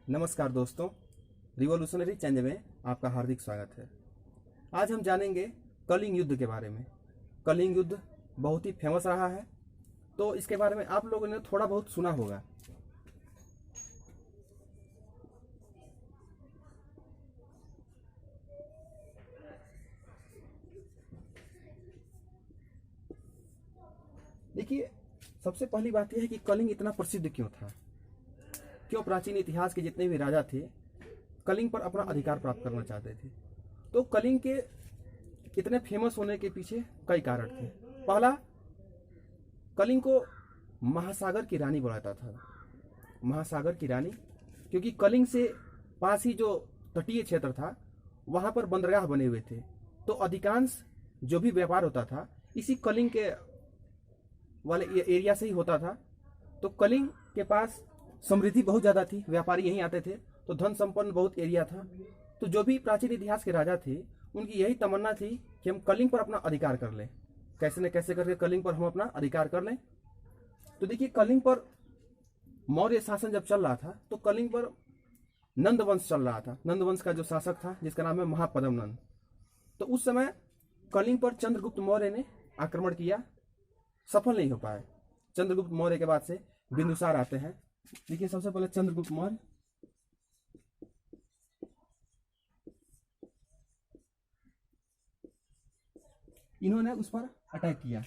नमस्कार दोस्तों, revolutionary change में आपका हार्दिक स्वागत है। आज हम जानेंगे कलिंग युद्ध के बारे में। कलिंग युद्ध बहुत ही फेमस रहा है, तो इसके बारे में आप लोगों ने थोड़ा बहुत सुना होगा। देखिए, सबसे पहली बात यह है कि कलिंग इतना प्रसिद्ध क्यों था। क्यों प्राचीन इतिहास के जितने भी राजा थे कलिंग पर अपना अधिकार प्राप्त करना चाहते थे। तो कलिंग के इतने फेमस होने के पीछे कई कारण थे। पहला, कलिंग को महासागर की रानी बुलाता था। महासागर की रानी, क्योंकि कलिंग से पास ही जो तटीय क्षेत्र था वहां पर बंदरगाह बने हुए थे, तो अधिकांश जो भी व्यापार होता था इसी कलिंग के वाले एरिया से ही होता था। तो कलिंग के पास समृद्धि बहुत ज्यादा थी, व्यापारी यहीं आते थे, तो धन संपन्न बहुत एरिया था। तो जो भी प्राचीन इतिहास के राजा थे उनकी यही तमन्ना थी कि हम कलिंग पर अपना अधिकार कर लें, कैसे न कैसे करके कलिंग पर हम अपना अधिकार कर लें। तो देखिए, कलिंग पर मौर्य शासन जब चल रहा था तो कलिंग पर नंद वंश चल रहा था। नंद वंश का जो शासक था जिसका नाम है महापद्म नंद। तो उस समय कलिंग पर चंद्रगुप्त मौर्य ने आक्रमण किया, सफल नहीं हो पाए। चंद्रगुप्त मौर्य के बाद से बिंदुसार आते हैं। देखिए, सबसे पहले चंद्रगुप्त मौर्य, इन्होंने उस पर अटैक किया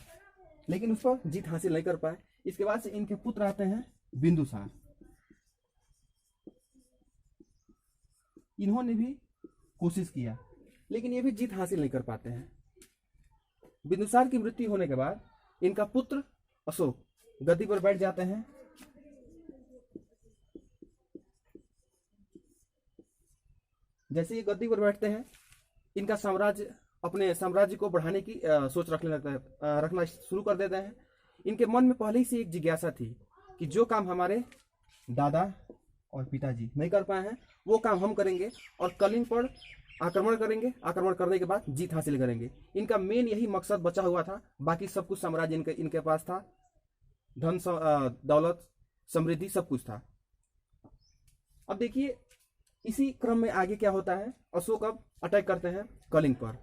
लेकिन उस पर जीत हासिल नहीं कर पाए। इसके बाद से इनके पुत्र आते हैं बिंदुसार। इन्होंने भी कोशिश किया लेकिन ये भी जीत हासिल नहीं कर पाते हैं। बिंदुसार की मृत्यु होने के बाद इनका पुत्र अशोक गद्दी पर बैठ जाते हैं। जैसे ये गद्दी पर बैठते हैं, इनका साम्राज्य, अपने साम्राज्य को बढ़ाने की सोच रखना शुरू कर देते हैं। इनके मन में पहले ही से एक जिज्ञासा थी कि जो काम हमारे दादा और पिताजी नहीं कर पाए हैं वो काम हम करेंगे और कलिंग पर आक्रमण करेंगे। आक्रमण करने के बाद जीत हासिल करेंगे। इनका मेन यही मकसद बचा हुआ था। बाकी सब कुछ साम्राज्य इनके पास था, धन दौलत समृद्धि सब कुछ था। अब देखिए, इसी क्रम में आगे क्या होता है, अशोक अब अटैक करते हैं कलिंग पर।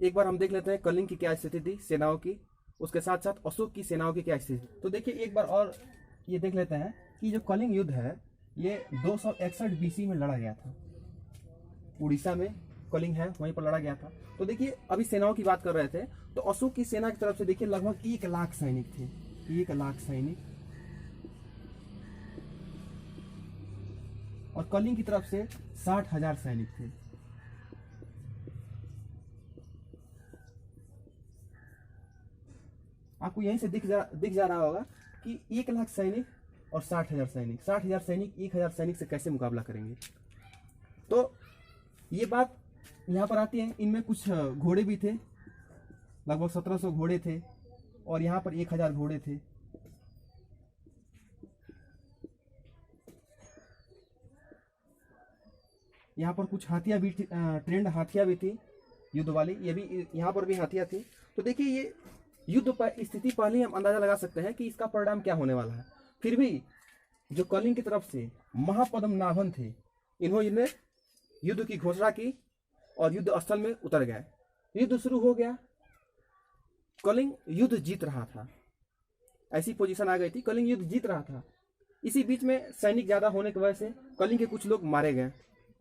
एक बार हम देख लेते हैं कलिंग की क्या स्थिति थी सेनाओं की, उसके साथ साथ अशोक की सेनाओं की क्या स्थिति। तो देखिए, एक बार और ये देख लेते हैं कि जो कलिंग युद्ध है ये 261 बीसी में लड़ा गया था। उड़ीसा में कलिंग है, वहीं पर लड़ा गया था। तो देखिए, अभी सेनाओं की बात कर रहे थे तो अशोक की सेना की तरफ से देखिए लगभग 1 लाख सैनिक थे। 1 लाख सैनिक, और कलिंग की तरफ से 60,000 सैनिक थे। आपको यहीं से दिख जा रहा होगा कि 1 लाख सैनिक और 60,000 सैनिक, 60,000 सैनिक 1,000 सैनिक से कैसे मुकाबला करेंगे। तो ये बात यहाँ पर आती है। इनमें कुछ घोड़े भी थे, लगभग 1700 घोड़े थे, और यहाँ पर 1,000 घोड़े थे। यहाँ पर कुछ हाथियां भी, ट्रेंड हाथियां भी थी युद्ध वाली, ये भी यहाँ पर भी हाथियां थी। तो देखिए, ये युद्ध पर स्थिति पहले हम अंदाजा लगा सकते हैं कि इसका परिणाम क्या होने वाला है। फिर भी जो कलिंग की तरफ से महापद्म नाभन थे, इन्होंने युद्ध की घोषणा की और युद्ध स्थल में उतर गए। युद्ध शुरू हो गया। कलिंग युद्ध जीत रहा था, ऐसी पोजीशन आ गई थी, कलिंग युद्ध जीत रहा था। इसी बीच में सैनिक ज्यादा होने की वजह से कलिंग के कुछ लोग मारे गए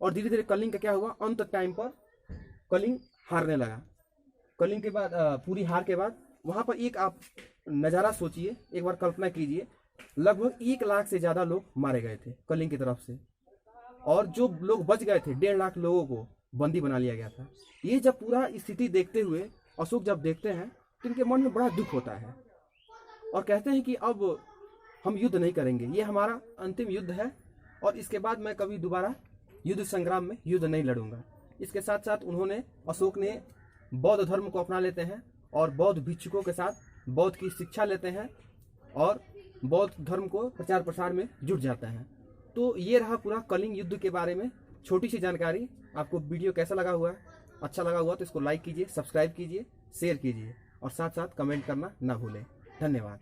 और धीरे धीरे कलिंग का क्या हुआ, अंत टाइम पर कलिंग हारने लगा। कलिंग के बाद पूरी हार के बाद वहां पर एक आप नज़ारा सोचिए, एक बार कल्पना कीजिए, लगभग 1 लाख से ज्यादा लोग मारे गए थे कलिंग की तरफ से, और जो लोग बच गए थे 1.5 लाख लोगों को बंदी बना लिया गया था। ये जब पूरा स्थिति देखते हुए अशोक जब देखते हैं तो इनके मन में बड़ा दुख होता है और कहते हैं कि अब हम युद्ध नहीं करेंगे, ये हमारा अंतिम युद्ध है और इसके बाद मैं कभी दोबारा युद्ध संग्राम में युद्ध नहीं लड़ूंगा। इसके साथ साथ उन्होंने, अशोक ने बौद्ध धर्म को अपना लेते हैं और बौद्ध भिक्षुकों के साथ बौद्ध की शिक्षा लेते हैं और बौद्ध धर्म को प्रचार प्रसार में जुट जाते हैं। तो ये रहा पूरा कलिंग युद्ध के बारे में छोटी सी जानकारी। आपको वीडियो कैसा लगा हुआ है, अच्छा लगा हुआ तो इसको लाइक कीजिए, सब्सक्राइब कीजिए, शेयर कीजिए और साथ साथ कमेंट करना ना भूलें। धन्यवाद।